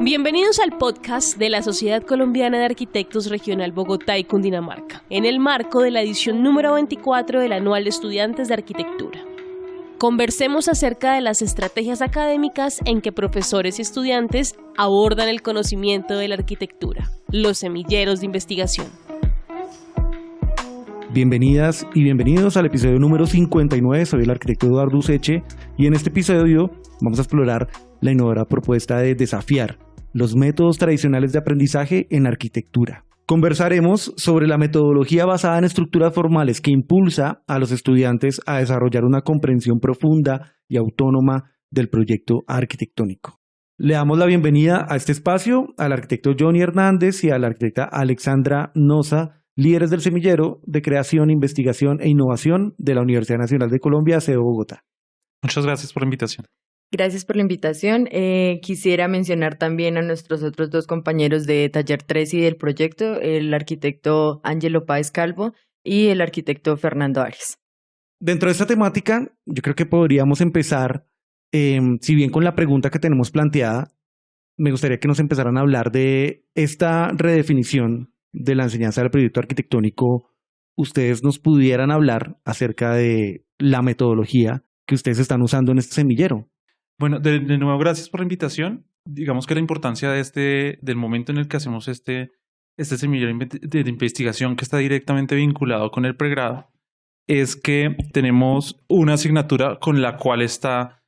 Bienvenidos al podcast de la Sociedad Colombiana de Arquitectos Regional Bogotá y Cundinamarca, en el marco de la edición número 24 del Anual de Estudiantes de Arquitectura. Conversemos acerca de las estrategias académicas en que profesores y estudiantes abordan el conocimiento de la arquitectura, los semilleros de investigación. Bienvenidas y bienvenidos al episodio número 59. Soy el arquitecto Eduardo Useche y en este episodio vamos a explorar la innovadora propuesta de desafiar los métodos tradicionales de aprendizaje en arquitectura. Conversaremos sobre la metodología basada en estructuras formales que impulsa a los estudiantes a desarrollar una comprensión profunda y autónoma del proyecto arquitectónico. Le damos la bienvenida a este espacio al arquitecto Johnny Hernández y a la arquitecta Alexandra Noza, líderes del Semillero de Creación, Investigación e Innovación de la Universidad Nacional de Colombia, sede Bogotá. Muchas gracias por la invitación. Gracias por la invitación. Quisiera mencionar también a nuestros otros dos compañeros de Taller 3 y del proyecto, el arquitecto Ángelo Páez Calvo y el arquitecto Fernando Arias. Dentro de esta temática, yo creo que podríamos empezar, si bien con la pregunta que tenemos planteada, me gustaría que nos empezaran a hablar de esta redefinición de la enseñanza del proyecto arquitectónico. Ustedes nos pudieran hablar acerca de la metodología que ustedes están usando en este semillero. Bueno, de nuevo, gracias por la invitación. Digamos que la importancia del momento en el que hacemos este semillero de investigación que está directamente vinculado con el pregrado es que tenemos una asignatura con la cual está,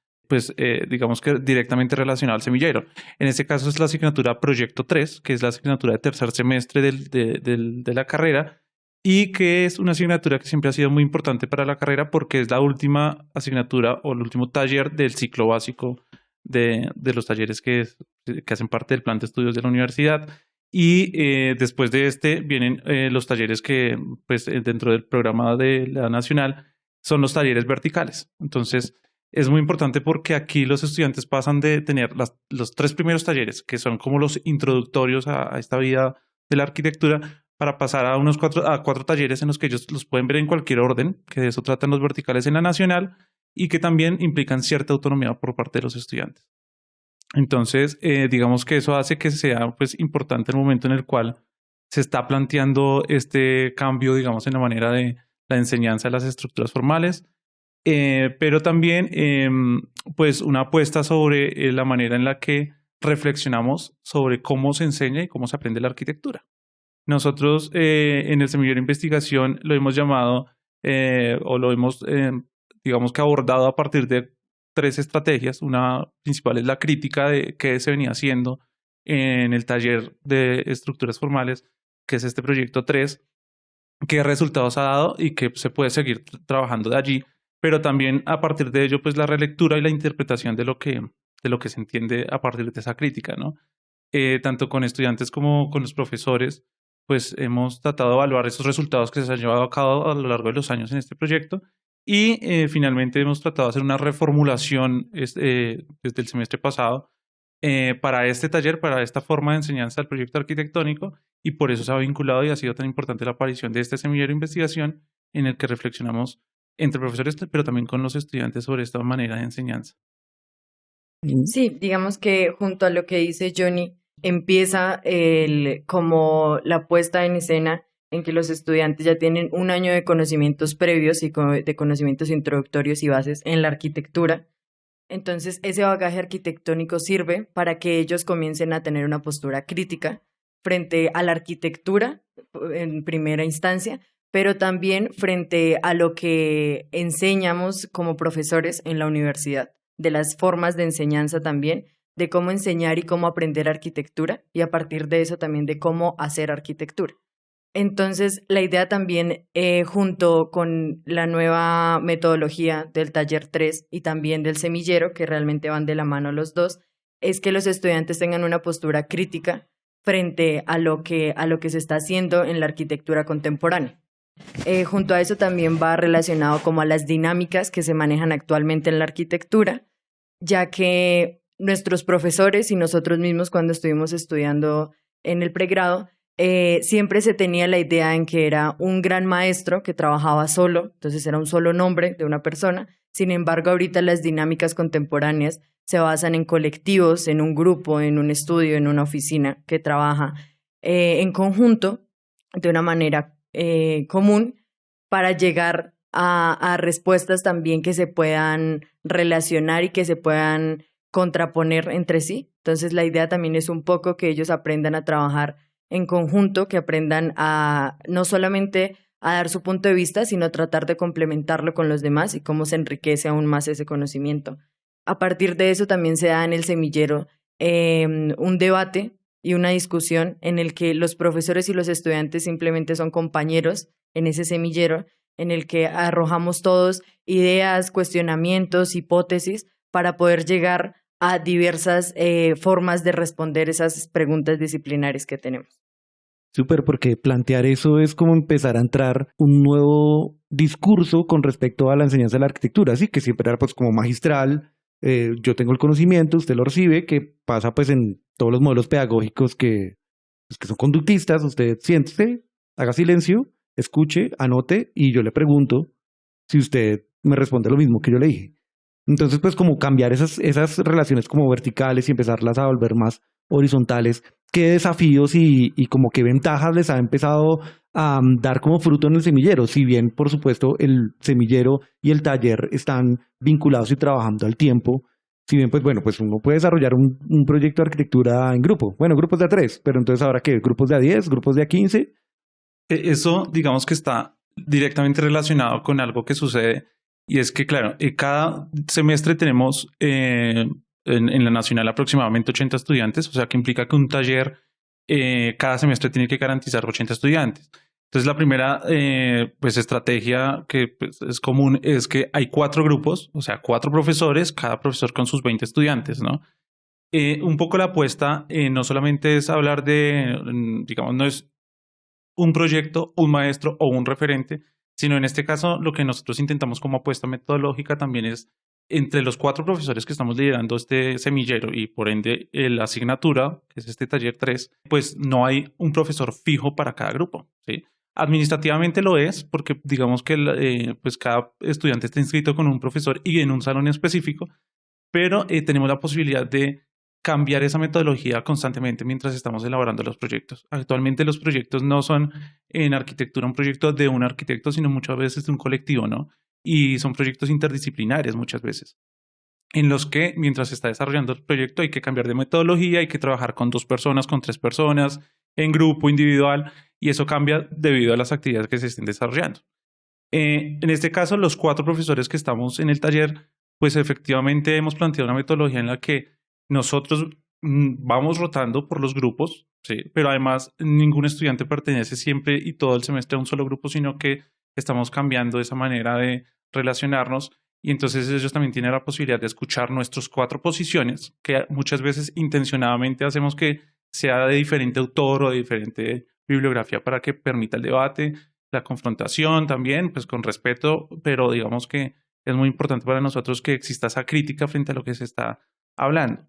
digamos que directamente relacionada al semillero. En este caso es la asignatura Proyecto 3, que es la asignatura de tercer semestre de la carrera, y que es una asignatura que siempre ha sido muy importante para la carrera porque es la última asignatura o el último taller del ciclo básico de los talleres que hacen parte del plan de estudios de la universidad. Y después de vienen los talleres que, dentro del programa de la nacional, son los talleres verticales. Entonces, es muy importante porque aquí los estudiantes pasan de tener los tres primeros talleres, que son como los introductorios a esta vida de la arquitectura, para pasar a cuatro talleres en los que ellos los pueden ver en cualquier orden, que de eso tratan los verticales en la nacional y que también implican cierta autonomía por parte de los estudiantes. Entonces, digamos que eso hace que sea importante el momento en el cual se está planteando este cambio, digamos, en la manera de la enseñanza de las estructuras formales, pero también una apuesta sobre la manera en la que reflexionamos sobre cómo se enseña y cómo se aprende la arquitectura. Nosotros en el semillero de investigación lo hemos llamado o lo hemos, digamos que abordado a partir de tres estrategias. Una principal es la crítica de qué se venía haciendo en el taller de estructuras formales, que es este proyecto 3, qué resultados ha dado y que se puede seguir trabajando de allí, pero también a partir de ello, la relectura y la interpretación de lo que se entiende a partir de esa crítica, ¿no? Tanto con estudiantes como con los profesores, hemos tratado de evaluar esos resultados que se han llevado a cabo a lo largo de los años en este proyecto y finalmente hemos tratado de hacer una reformulación desde el semestre pasado para este taller, para esta forma de enseñanza del proyecto arquitectónico, y por eso se ha vinculado y ha sido tan importante la aparición de este semillero de investigación en el que reflexionamos entre profesores, pero también con los estudiantes sobre esta manera de enseñanza. Sí, digamos que junto a lo que dice Johnny, empieza como la puesta en escena en que los estudiantes ya tienen un año de conocimientos previos y de conocimientos introductorios y bases en la arquitectura. Entonces, ese bagaje arquitectónico sirve para que ellos comiencen a tener una postura crítica frente a la arquitectura en primera instancia, pero también frente a lo que enseñamos como profesores en la universidad, de las formas de enseñanza también, de cómo enseñar y cómo aprender arquitectura y a partir de eso también de cómo hacer arquitectura. Entonces, la idea también, junto con la nueva metodología del taller 3 y también del semillero, que realmente van de la mano los dos, es que los estudiantes tengan una postura crítica frente a lo que se está haciendo en la arquitectura contemporánea. Junto a eso también va relacionado como a las dinámicas que se manejan actualmente en la arquitectura, ya que nuestros profesores y nosotros mismos cuando estuvimos estudiando en el pregrado, siempre se tenía la idea en que era un gran maestro que trabajaba solo, entonces era un solo nombre de una persona. Sin embargo, ahorita las dinámicas contemporáneas se basan en colectivos, en un grupo, en un estudio, en una oficina que trabaja en conjunto de una manera común para llegar a respuestas también que se puedan relacionar y que se puedan contraponer entre sí. Entonces la idea también es un poco que ellos aprendan a trabajar en conjunto, que aprendan a no solamente a dar su punto de vista, sino tratar de complementarlo con los demás y cómo se enriquece aún más ese conocimiento. A partir de eso también se da en el semillero un debate y una discusión en el que los profesores y los estudiantes simplemente son compañeros en ese semillero, en el que arrojamos todos ideas, cuestionamientos, hipótesis para poder llegar a diversas formas de responder esas preguntas disciplinares que tenemos. Súper, porque plantear eso es como empezar a entrar un nuevo discurso con respecto a la enseñanza de la arquitectura, ¿sí? Que siempre era pues como magistral, yo tengo el conocimiento, usted lo recibe, que pasa pues en todos los modelos pedagógicos que son conductistas, usted siéntese, haga silencio, escuche, anote y yo le pregunto si usted me responde lo mismo que yo le dije. Entonces pues como cambiar esas relaciones como verticales y empezarlas a volver más horizontales, qué desafíos y como qué ventajas les ha empezado a dar como fruto en el semillero, si bien por supuesto el semillero y el taller están vinculados y trabajando al tiempo, si bien pues bueno, pues uno puede desarrollar un proyecto de arquitectura en grupo, bueno, grupos de a 3, pero entonces ahora ¿qué? ¿Grupos de a 10? ¿Grupos de a 15? Eso digamos que está directamente relacionado con algo que sucede y es que claro, cada semestre tenemos en la nacional aproximadamente 80 estudiantes, o sea que implica que un taller cada semestre tiene que garantizar 80 estudiantes. Entonces la primera pues estrategia que pues, es común es que hay 4 grupos, o sea 4 profesores, cada profesor con sus 20 estudiantes, ¿no? Un poco la apuesta no solamente es hablar de, digamos, no es un proyecto, un maestro o un referente, sino en este caso lo que nosotros intentamos como apuesta metodológica también es entre los 4 profesores que estamos liderando este semillero y por ende la asignatura, que es este taller 3, pues no hay un profesor fijo para cada grupo, ¿sí? Administrativamente lo es porque digamos que pues cada estudiante está inscrito con un profesor y en un salón específico, pero tenemos la posibilidad de cambiar esa metodología constantemente mientras estamos elaborando los proyectos. Actualmente los proyectos no son en arquitectura un proyecto de un arquitecto, sino muchas veces de un colectivo, ¿no? Y son proyectos interdisciplinares muchas veces, en los que mientras se está desarrollando el proyecto hay que cambiar de metodología, hay que trabajar con 2 personas, con 3 personas, en grupo, individual, y eso cambia debido a las actividades que se estén desarrollando. En este caso, los 4 profesores que estamos en el taller, pues efectivamente hemos planteado una metodología en la que nosotros vamos rotando por los grupos, ¿sí? Pero además ningún estudiante pertenece siempre y todo el semestre a un solo grupo, sino que estamos cambiando esa manera de relacionarnos y entonces ellos también tienen la posibilidad de escuchar nuestras 4 posiciones, que muchas veces intencionadamente hacemos que sea de diferente autor o de diferente bibliografía para que permita el debate, la confrontación también, pues con respeto, pero digamos que es muy importante para nosotros que exista esa crítica frente a lo que se está hablando.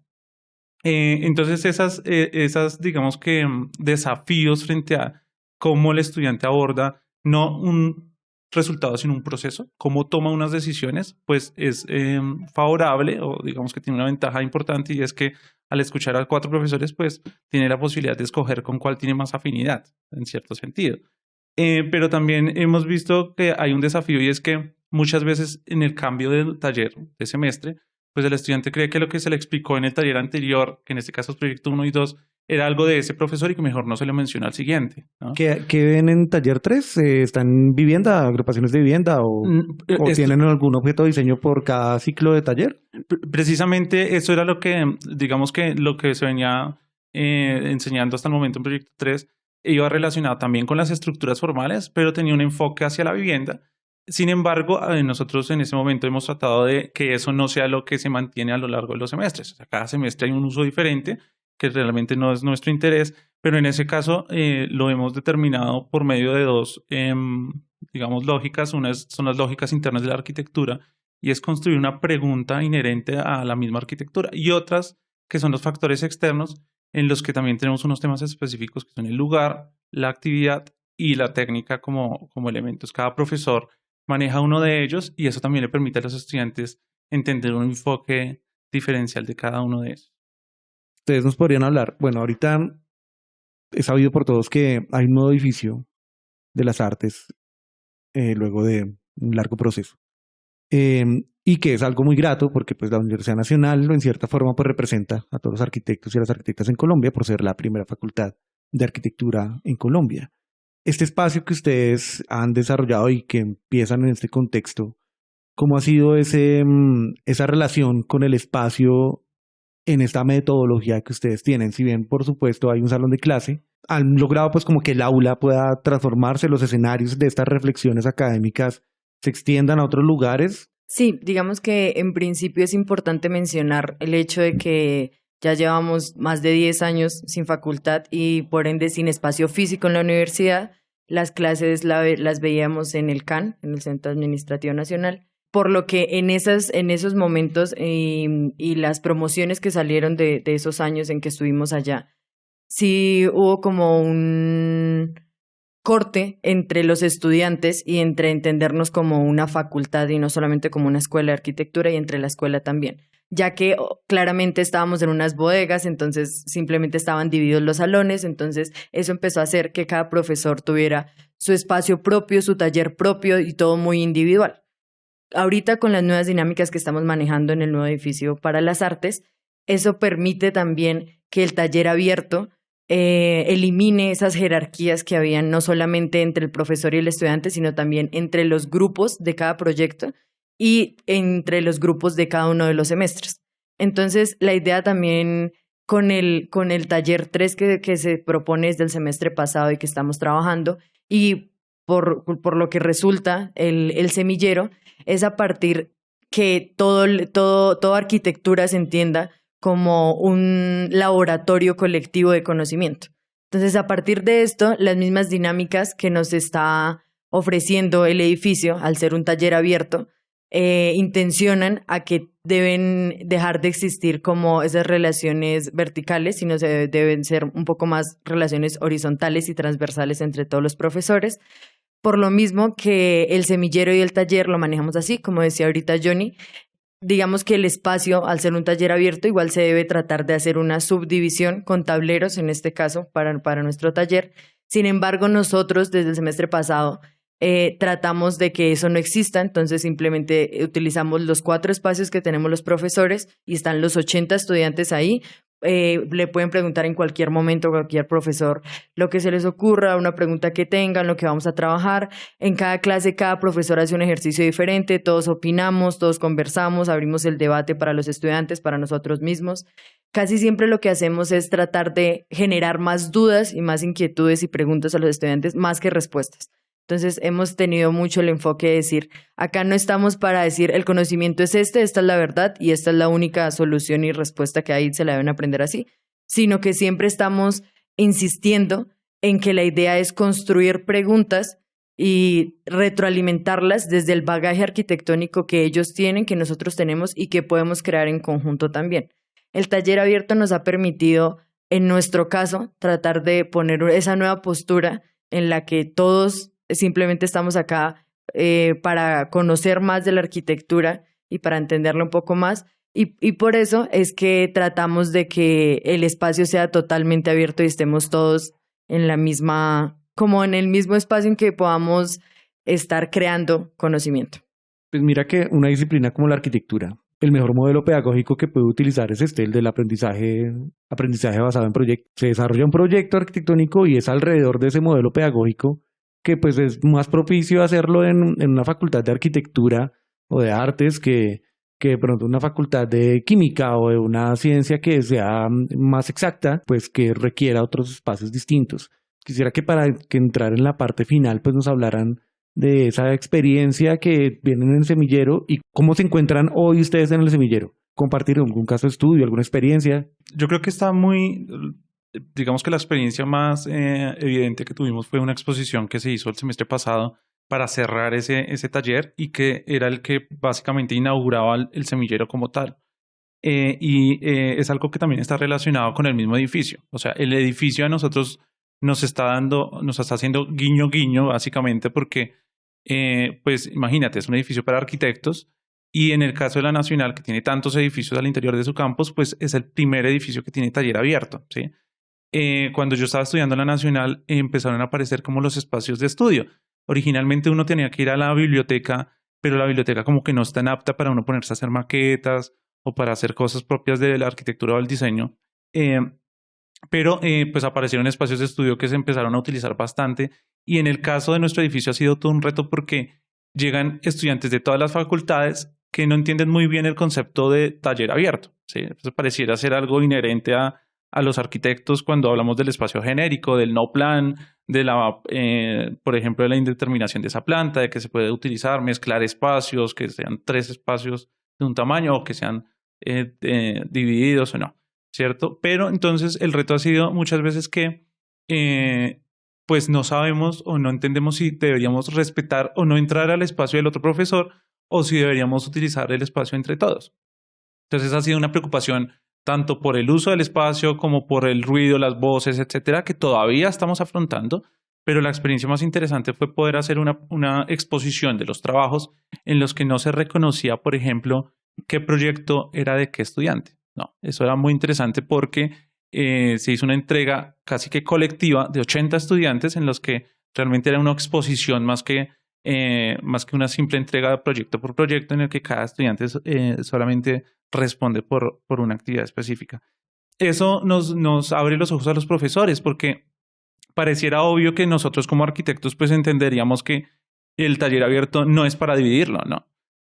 Entonces esas digamos que desafíos frente a cómo el estudiante aborda no un resultado sino un proceso, cómo toma unas decisiones, pues es favorable o digamos que tiene una ventaja importante y es que al escuchar a 4 profesores pues tiene la posibilidad de escoger con cuál tiene más afinidad en cierto sentido. Pero también hemos visto que hay un desafío y es que muchas veces en el cambio del taller de semestre pues el estudiante cree que lo que se le explicó en el taller anterior, que en este caso es proyecto 1 y 2, era algo de ese profesor y que mejor no se le menciona al siguiente, ¿no? ¿Qué ven en taller 3? ¿Están en vivienda, agrupaciones de vivienda o tienen algún objeto de diseño por cada ciclo de taller? Precisamente eso era lo que, digamos que lo que se venía enseñando hasta el momento en proyecto 3, iba relacionado también con las estructuras formales, pero tenía un enfoque hacia la vivienda. Sin embargo, nosotros en ese momento hemos tratado de que eso no sea lo que se mantiene a lo largo de los semestres. O sea, cada semestre hay un uso diferente que realmente no es nuestro interés, pero en ese caso lo hemos determinado por medio de 2, digamos, lógicas. Una son las lógicas internas de la arquitectura y es construir una pregunta inherente a la misma arquitectura y otras que son los factores externos en los que también tenemos unos temas específicos que son el lugar, la actividad y la técnica como elementos. Cada profesor maneja uno de ellos y eso también le permite a los estudiantes entender un enfoque diferencial de cada uno de ellos. Ustedes nos podrían hablar, bueno, ahorita es sabido por todos que hay un nuevo edificio de las artes luego de un largo proceso. Y que es algo muy grato porque pues la Universidad Nacional en cierta forma pues representa a todos los arquitectos y a las arquitectas en Colombia por ser la primera facultad de arquitectura en Colombia. Este espacio que ustedes han desarrollado y que empiezan en este contexto, ¿cómo ha sido esa relación con el espacio en esta metodología que ustedes tienen? Si bien por supuesto hay un salón de clase, han logrado pues como que el aula pueda transformarse, los escenarios de estas reflexiones académicas se extiendan a otros lugares. Sí, digamos que en principio es importante mencionar el hecho de que ya llevamos más de 10 años sin facultad y por ende sin espacio físico en la universidad. Las clases las veíamos en el CAN, en el Centro Administrativo Nacional, por lo que en esos momentos y las promociones que salieron de esos años en que estuvimos allá, sí hubo como un corte entre los estudiantes y entre entendernos como una facultad y no solamente como una escuela de arquitectura y entre la escuela también, ya que claramente estábamos en unas bodegas, entonces simplemente estaban divididos los salones, entonces eso empezó a hacer que cada profesor tuviera su espacio propio, su taller propio y todo muy individual. Ahorita con las nuevas dinámicas que estamos manejando en el nuevo edificio para las artes, eso permite también que el taller abierto elimine esas jerarquías que habían no solamente entre el profesor y el estudiante, sino también entre los grupos de cada proyecto y entre los grupos de cada uno de los semestres. Entonces, la idea también con el taller 3 que se propone desde el semestre pasado y que estamos trabajando, y por lo que resulta el semillero, es a partir que toda arquitectura se entienda como un laboratorio colectivo de conocimiento. Entonces, a partir de esto, las mismas dinámicas que nos está ofreciendo el edificio, al ser un taller abierto, intencionan a que deben dejar de existir como esas relaciones verticales, sino deben ser un poco más relaciones horizontales y transversales entre todos los profesores. Por lo mismo que el semillero y el taller lo manejamos así, como decía ahorita Johnny. Digamos que el espacio, al ser un taller abierto, igual se debe tratar de hacer una subdivisión con tableros, en este caso, para nuestro taller. Sin embargo, nosotros desde el semestre pasado tratamos de que eso no exista, entonces simplemente utilizamos los 4 espacios que tenemos los profesores y están los 80 estudiantes ahí. Le pueden preguntar en cualquier momento a cualquier profesor lo que se les ocurra, una pregunta que tengan, lo que vamos a trabajar. En cada clase, cada profesor hace un ejercicio diferente, todos opinamos, todos conversamos, abrimos el debate para los estudiantes, para nosotros mismos. Casi siempre lo que hacemos es tratar de generar más dudas y más inquietudes y preguntas a los estudiantes, más que respuestas. Entonces hemos tenido mucho el enfoque de decir, acá no estamos para decir el conocimiento es esta es la verdad y esta es la única solución y respuesta que hay, se la deben aprender así, sino que siempre estamos insistiendo en que la idea es construir preguntas y retroalimentarlas desde el bagaje arquitectónico que ellos tienen, que nosotros tenemos y que podemos crear en conjunto también. El taller abierto nos ha permitido, en nuestro caso, tratar de poner esa nueva postura en la que todos simplemente estamos acá para conocer más de la arquitectura y para entenderla un poco más. Y por eso es que tratamos de que el espacio sea totalmente abierto y estemos todos en la misma, como en el mismo espacio en que podamos estar creando conocimiento. Pues mira que una disciplina como la arquitectura, el mejor modelo pedagógico que puede utilizar es el del aprendizaje basado en proyectos. Se desarrolla un proyecto arquitectónico y es alrededor de ese modelo pedagógico que pues es más propicio hacerlo en una facultad de arquitectura o de artes que de pronto una facultad de química o de una ciencia que sea más exacta, pues que requiera otros espacios distintos. Quisiera que para que entrar en la parte final pues nos hablaran de esa experiencia que vienen en el semillero y cómo se encuentran hoy ustedes en el semillero. Compartir algún caso de estudio, alguna experiencia. Yo creo que está muy... Digamos que la experiencia más evidente que tuvimos fue una exposición que se hizo el semestre pasado para cerrar ese taller y que era el que básicamente inauguraba el semillero como tal. es algo que también está relacionado con el mismo edificio. O sea, el edificio a nosotros nos está haciendo guiño guiño, básicamente, porque, pues imagínate, es un edificio para arquitectos y en el caso de la Nacional, que tiene tantos edificios al interior de su campus, pues es el primer edificio que tiene taller abierto, ¿sí? Cuando yo estaba estudiando en la Nacional, empezaron a aparecer como los espacios de estudio. Originalmente uno tenía que ir a la biblioteca, pero la biblioteca como que no es tan apta para uno ponerse a hacer maquetas o para hacer cosas propias de la arquitectura o el diseño. Pero pues aparecieron espacios de estudio que se empezaron a utilizar bastante y en el caso de nuestro edificio ha sido todo un reto porque llegan estudiantes de todas las facultades que no entienden muy bien el concepto de taller abierto, ¿sí? Entonces pareciera ser algo inherente a los arquitectos cuando hablamos del espacio genérico, del no plan, de por ejemplo, de la indeterminación de esa planta, de que se puede utilizar, mezclar espacios, que sean 3 espacios de un tamaño o que sean divididos o no, ¿cierto? Pero entonces el reto ha sido muchas veces que pues no sabemos o no entendemos si deberíamos respetar o no entrar al espacio del otro profesor o si deberíamos utilizar el espacio entre todos. Entonces ha sido una preocupación tanto por el uso del espacio como por el ruido, las voces, etcétera, que todavía estamos afrontando, pero la experiencia más interesante fue poder hacer una exposición de los trabajos en los que no se reconocía, por ejemplo, qué proyecto era de qué estudiante. No, eso era muy interesante porque se hizo una entrega casi que colectiva de 80 estudiantes en los que realmente era una exposición más que una simple entrega de proyecto por proyecto en el que cada estudiante solamente responde por una actividad específica. Eso nos abre los ojos a los profesores porque pareciera obvio que nosotros como arquitectos pues entenderíamos que el taller abierto no es para dividirlo, ¿no?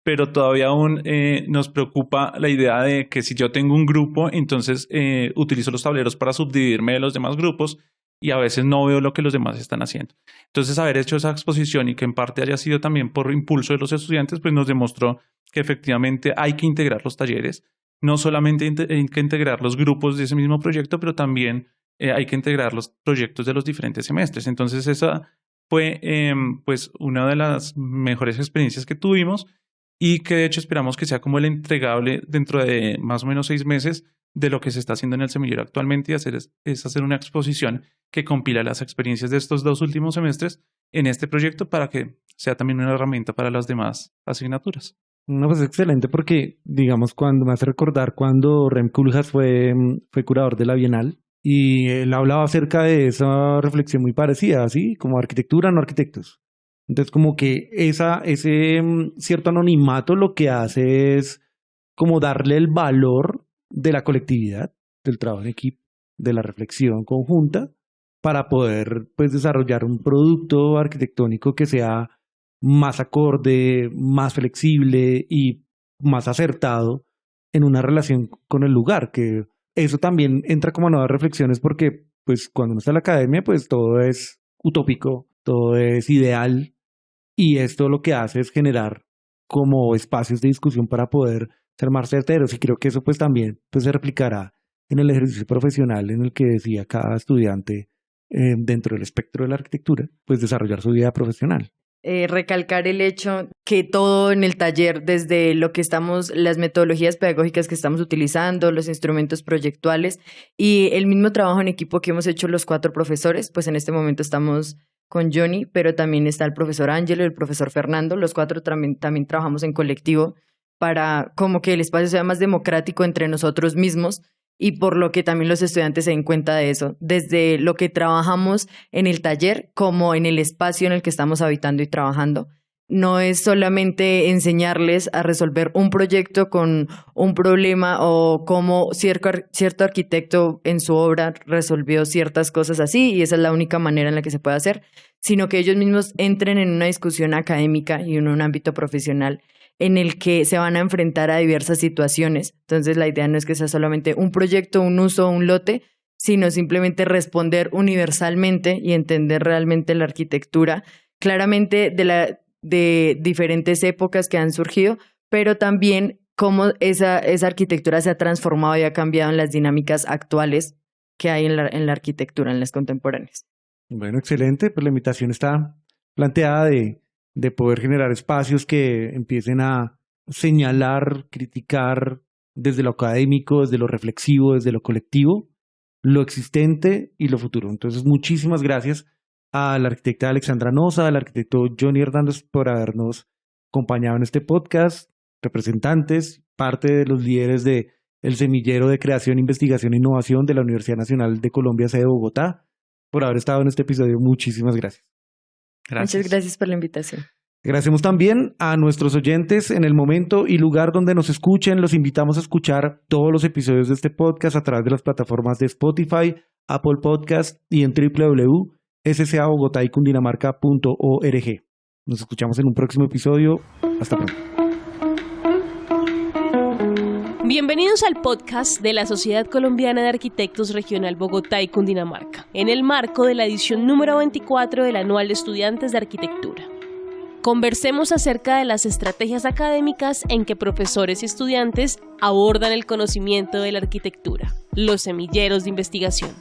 Pero todavía aún nos preocupa la idea de que si yo tengo un grupo, entonces utilizo los tableros para subdividirme de los demás grupos y a veces no veo lo que los demás están haciendo. Entonces, haber hecho esa exposición y que en parte haya sido también por impulso de los estudiantes, pues nos demostró que efectivamente hay que integrar los talleres, no solamente hay que integrar los grupos de ese mismo proyecto, pero también hay que integrar los proyectos de los diferentes semestres. Entonces, esa fue pues una de las mejores experiencias que tuvimos y que de hecho esperamos que sea como el entregable dentro de más o menos 6 meses de lo que se está haciendo en el semillero actualmente y es hacer una exposición que compila las experiencias de estos 2 últimos semestres en este proyecto para que sea también una herramienta para las demás asignaturas. No, pues excelente porque, digamos, cuando me hace recordar cuando Rem Koolhaas fue curador de la Bienal y él hablaba acerca de esa reflexión muy parecida, así como arquitectura, no arquitectos. Entonces, como que ese cierto anonimato lo que hace es como darle el valor de la colectividad, del trabajo en equipo, de la reflexión conjunta, para poder pues desarrollar un producto arquitectónico que sea más acorde, más flexible y más acertado en una relación con el lugar, que eso también entra como nuevas reflexiones porque pues cuando uno está en la academia pues todo es utópico, todo es ideal y esto lo que hace es generar como espacios de discusión para poder ser más certeros y creo que eso pues también pues se replicará en el ejercicio profesional en el que decía cada estudiante dentro del espectro de la arquitectura pues desarrollar su vida profesional. Recalcar el hecho que todo en el taller, desde lo que las metodologías pedagógicas que estamos utilizando, los instrumentos proyectuales y el mismo trabajo en equipo que hemos hecho los 4 profesores, pues en este momento estamos con Johnny, pero también está el profesor Ángelo y el profesor Fernando, los 4 también trabajamos en colectivo para como que el espacio sea más democrático entre nosotros mismos y por lo que también los estudiantes se den cuenta de eso, desde lo que trabajamos en el taller como en el espacio en el que estamos habitando y trabajando. No es solamente enseñarles a resolver un proyecto con un problema o cómo cierto arquitecto en su obra resolvió ciertas cosas así y esa es la única manera en la que se puede hacer, sino que ellos mismos entren en una discusión académica y en un ámbito profesional en el que se van a enfrentar a diversas situaciones. Entonces la idea no es que sea solamente un proyecto, un uso, un lote, sino simplemente responder universalmente y entender realmente la arquitectura, claramente de diferentes épocas que han surgido, pero también cómo esa arquitectura se ha transformado y ha cambiado en las dinámicas actuales que hay en la arquitectura, en las contemporáneas. Bueno, excelente, pues la invitación está planteada de poder generar espacios que empiecen a señalar, criticar desde lo académico, desde lo reflexivo, desde lo colectivo, lo existente y lo futuro. Entonces, muchísimas gracias a la arquitecta Alexandra Noza, al arquitecto Johnny Hernández por habernos acompañado en este podcast, representantes, parte de los líderes de el semillero de creación, investigación e innovación de la Universidad Nacional de Colombia, sede de Bogotá, por haber estado en este episodio. Muchísimas gracias. Muchas gracias por la invitación. Agradecemos también a nuestros oyentes en el momento y lugar donde nos escuchen. Los invitamos a escuchar todos los episodios de este podcast a través de las plataformas de Spotify, Apple Podcast y en www.scabogotaycundinamarca.org. Nos escuchamos en un próximo episodio. Hasta pronto. Bienvenidos al podcast de la Sociedad Colombiana de Arquitectos Regional Bogotá y Cundinamarca, en el marco de la edición número 24 del Anual de Estudiantes de Arquitectura. Conversemos acerca de las estrategias académicas en que profesores y estudiantes abordan el conocimiento de la arquitectura, los semilleros de investigación.